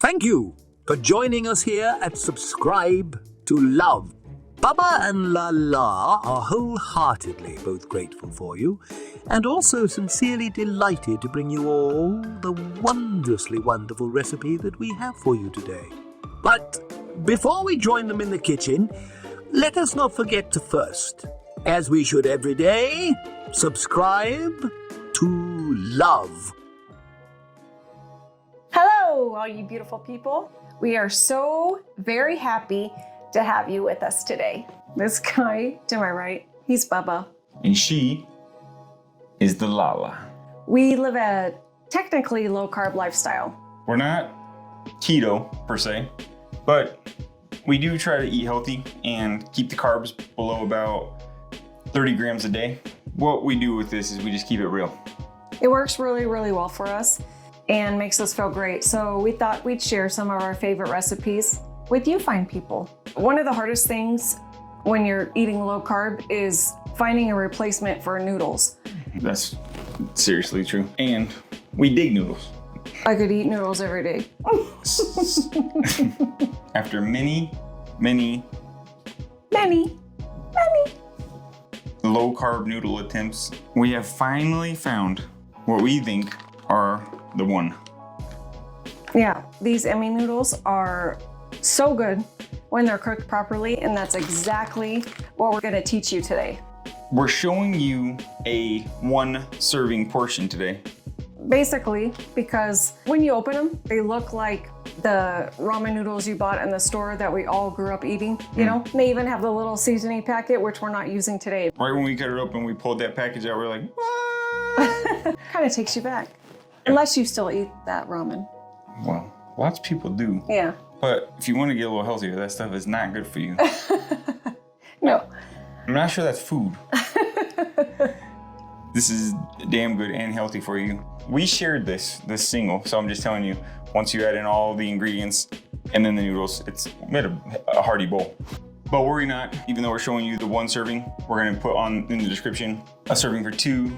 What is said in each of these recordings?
Thank you for joining us here at Subscribe to Love. Bubba and Lala are wholeheartedly both grateful for you and also sincerely delighted to bring you all the wondrously wonderful recipe that we have for you today. But before we join them in the kitchen, let us not forget to first, as we should every day, subscribe to love. Hello, all you beautiful people. We are so very happy to have you with us today. This guy to my right, he's Bubba. And she is the Lala. We live a technically low-carb lifestyle. We're not keto per se, but we do try to eat healthy and keep the carbs below about 30 grams a day. What we do with this is we just keep it real. It works really, really well for us and makes us feel great. So we thought we'd share some of our favorite recipes with you fine people. One of the hardest things when you're eating low carb is finding a replacement for noodles. That's seriously true. And we dig noodles. I could eat noodles every day. After many low carb noodle attempts, we have finally found what we think are the one. Yeah, these IMMI noodles are so good when they're cooked properly, and that's exactly what we're gonna teach you today. We're showing you a 1 serving portion today. Basically, because when you open them, they look like the ramen noodles you bought in the store that we all grew up eating. You know, they even have the little seasoning packet, which we're not using today. Right when we cut it open, we pulled that package out, we're like, what? Kind of takes you back. Unless you still eat that ramen. Well, lots of people do. Yeah. But if you want to get a little healthier, that stuff is not good for you. No. I'm not sure that's food. This is damn good and healthy for you. We shared this single, so I'm just telling you, once you add in all the ingredients and then the noodles, it's made a hearty bowl. But worry not, even though we're showing you the 1 serving, we're gonna put on in the description a serving for 2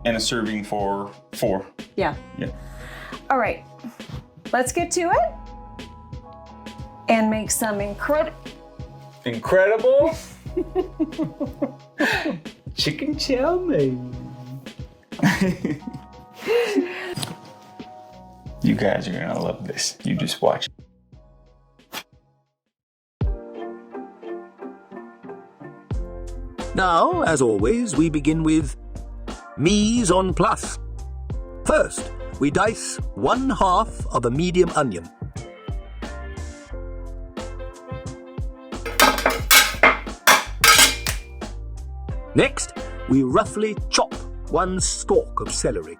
and a serving for 4. Yeah. Yeah. All right, let's get to it and make some incredible Chicken chow mein. You guys are gonna love this. You just watch. Now, as always, we begin with mise en place. First, we dice 1/2 of a medium onion. Next, we roughly chop 1 stalk of celery.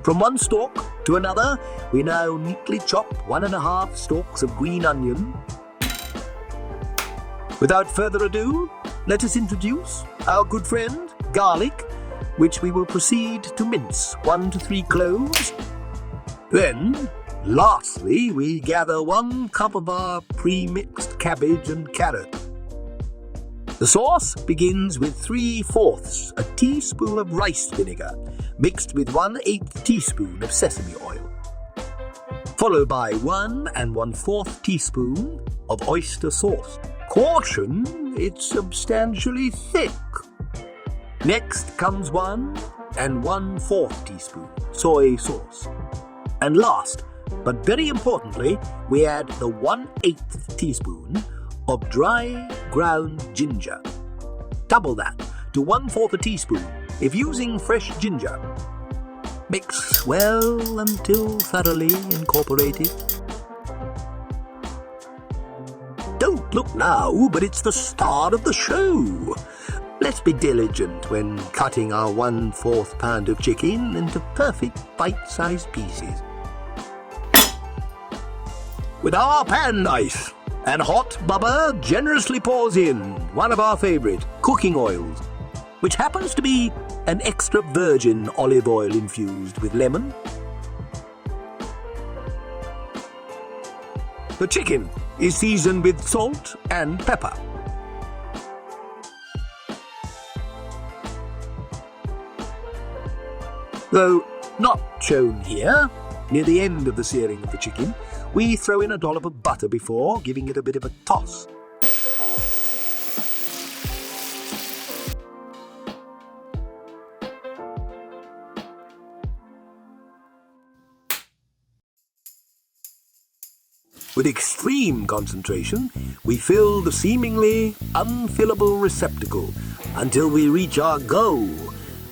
From 1 stalk to another, we now neatly chop 1½ stalks of green onion. Without further ado, let us introduce our good friend, garlic, which we will proceed to mince 1 to 3 cloves. Then, lastly, we gather 1 cup of our pre-mixed cabbage and carrot. The sauce begins with 3/4 a teaspoon of rice vinegar, mixed with 1/8 teaspoon of sesame oil, followed by 1 1/4 teaspoon of oyster sauce. Caution, it's substantially thick. Next comes 1 1/4 teaspoon soy sauce. And last, but very importantly, we add the 1/8 teaspoon of dry ground ginger. Double that to 1/4 teaspoon if using fresh ginger. Mix well until thoroughly incorporated. Don't look now, but it's the start of the show. Let's be diligent when cutting our 1/4 pound of chicken into perfect bite-sized pieces. With our pan knife and hot Bubba generously pours in one of our favorite cooking oils, which happens to be an extra virgin olive oil infused with lemon. The chicken is seasoned with salt and pepper. Though not shown here, Near the end of the searing of the chicken, we throw in a dollop of butter before giving it a bit of a toss. With extreme concentration, we fill the seemingly unfillable receptacle until we reach our goal,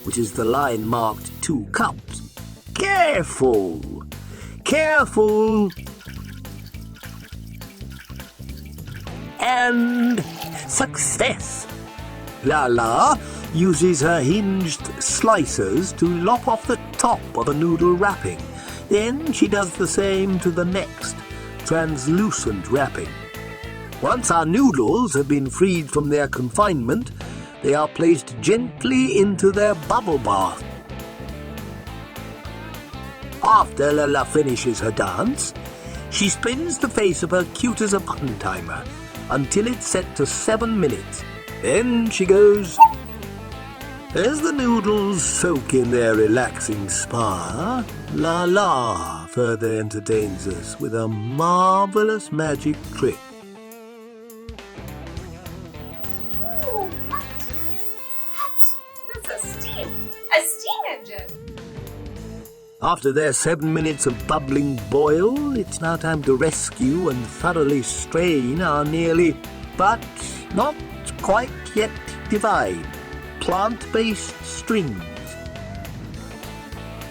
which is the line marked 2 cups. Careful! Careful! And success! Lala uses her hinged slicers to lop off the top of a noodle wrapping. Then she does the same to the next translucent wrapping. Once our noodles have been freed from their confinement, they are placed gently into their bubble bath. After Lala finishes her dance, she spins the face of her cute as a button timer until it's set to 7 minutes. Then she goes. As the noodles soak in their relaxing spa, Lala further entertains us with a marvelous magic trick. Ooh, what? That's a steam engine. After their 7 minutes of bubbling boil, it's now time to rescue and thoroughly strain our nearly, but not quite yet divine, plant-based strings.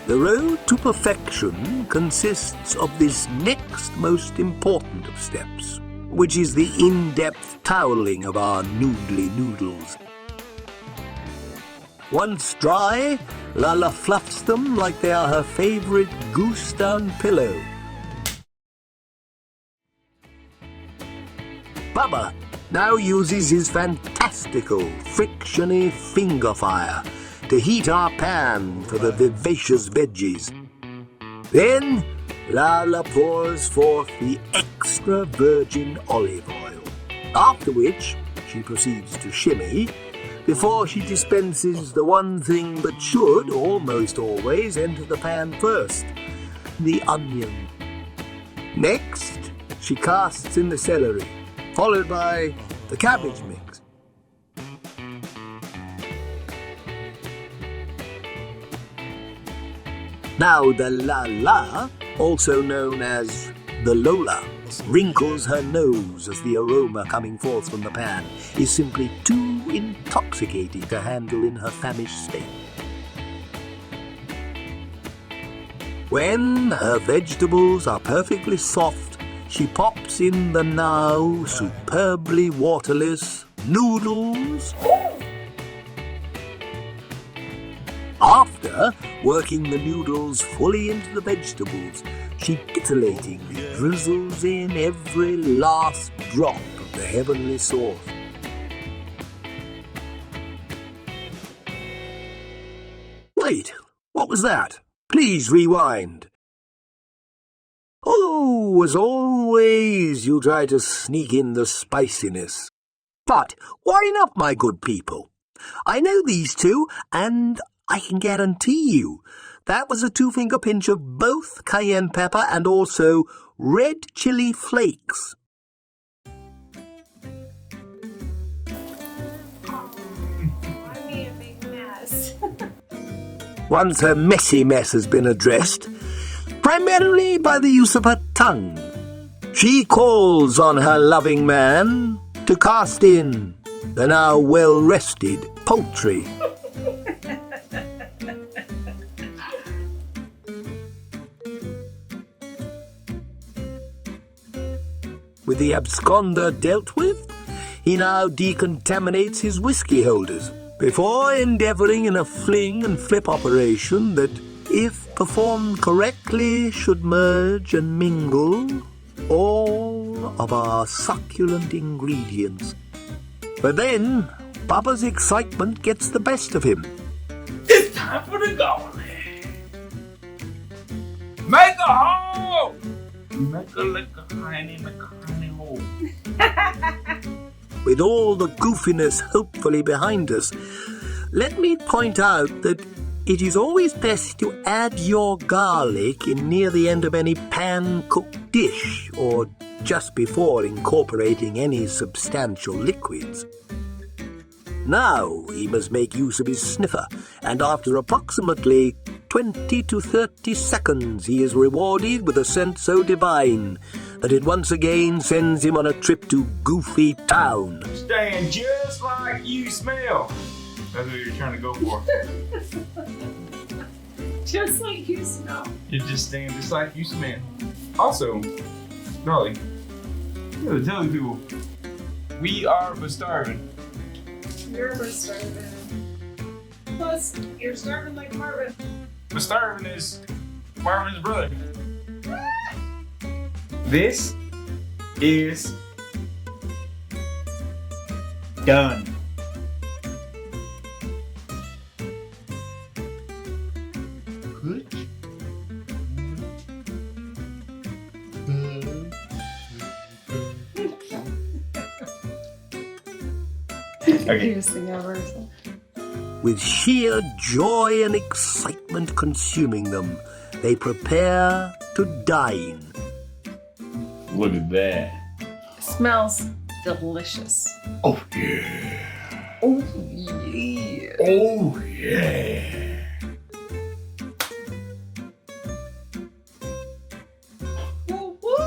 The road to perfection consists of this next most important of steps, which is the in-depth toweling of our noodly noodles. Once dry, Lala fluffs them like they are her favorite goose down pillow. Bubba now uses his fantastical frictiony finger fire to heat our pan for the vivacious veggies. Then Lala pours forth the extra virgin olive oil, after which she proceeds to shimmy before she dispenses the one thing that should almost always enter the pan first, the onion. Next, she casts in the celery, followed by the cabbage mix. Now the Lala, also known as the Lola, wrinkles her nose as the aroma coming forth from the pan is simply too intoxicating to handle in her famished state. When her vegetables are perfectly soft, she pops in the now superbly waterless noodles. After working the noodles fully into the vegetables, she titillatingly drizzles in every last drop of the heavenly sauce. Wait, what was that? Please rewind. Oh, as always, you try to sneak in the spiciness. But why not, my good people? I know these two, and I can guarantee you that was a 2-finger pinch of both cayenne pepper and also red chili flakes. I made a big mess. Once her messy mess has been addressed, primarily by the use of her tongue, she calls on her loving man to cast in the now well-rested poultry. With the absconder dealt with, he now decontaminates his whiskey holders before endeavouring in a fling and flip operation that, if performed correctly, should merge and mingle all of our succulent ingredients. But then, Bubba's excitement gets the best of him. It's time for the garnish. Make a hole. Make a little tiny hole. With all the goofiness hopefully behind us, let me point out that It is always best to add your garlic in near the end of any pan-cooked dish or just before incorporating any substantial liquids. Now he must make use of his sniffer, and after approximately 20 to 30 seconds he is rewarded with a scent so divine that it once again sends him on a trip to Goofy Town. Staying just like you smell. That's what you're trying to go for. Just like you smell. You're just staying just like you smell. Also, Garlic, you gotta tell the people, we are but starving. You're starving. Plus, you're starving like Marvin. But starving is Marvin's brother. This is done. Okay. Cutest thing ever. With sheer joy and excitement consuming them, they prepare to dine. Look at that. It smells delicious. Oh yeah. Oh yeah. Oh yeah. What?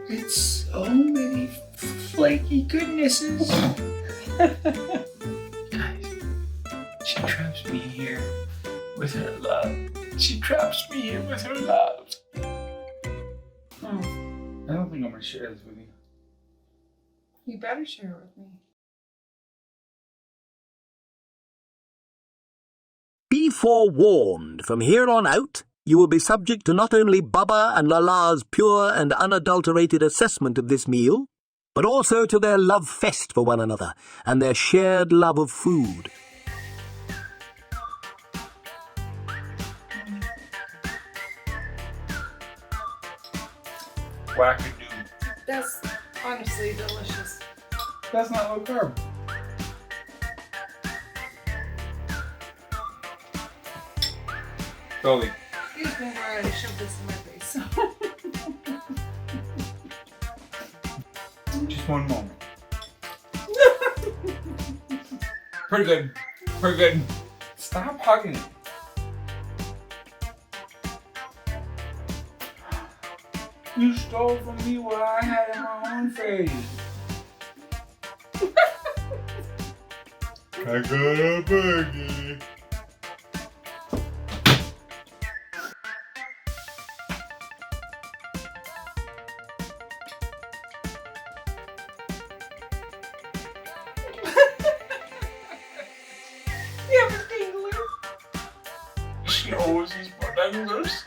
It's so many flaky goodnesses. Guys, she traps me here with her love. She traps me here with her love. I don't think I'm gonna share this with you. You better share it with me. Be forewarned, from here on out, you will be subject to not only Bubba and Lala's pure and unadulterated assessment of this meal, but also to their love fest for one another and their shared love of food. Wackadoo. That's honestly delicious. That's not low carb. Totally. Excuse me where I shoved this in my face. Just one moment. Pretty good. Pretty good. Stop hugging it. You stole from me what I had in my own face. I got a burger. You have a dingler? She knows he's bananas.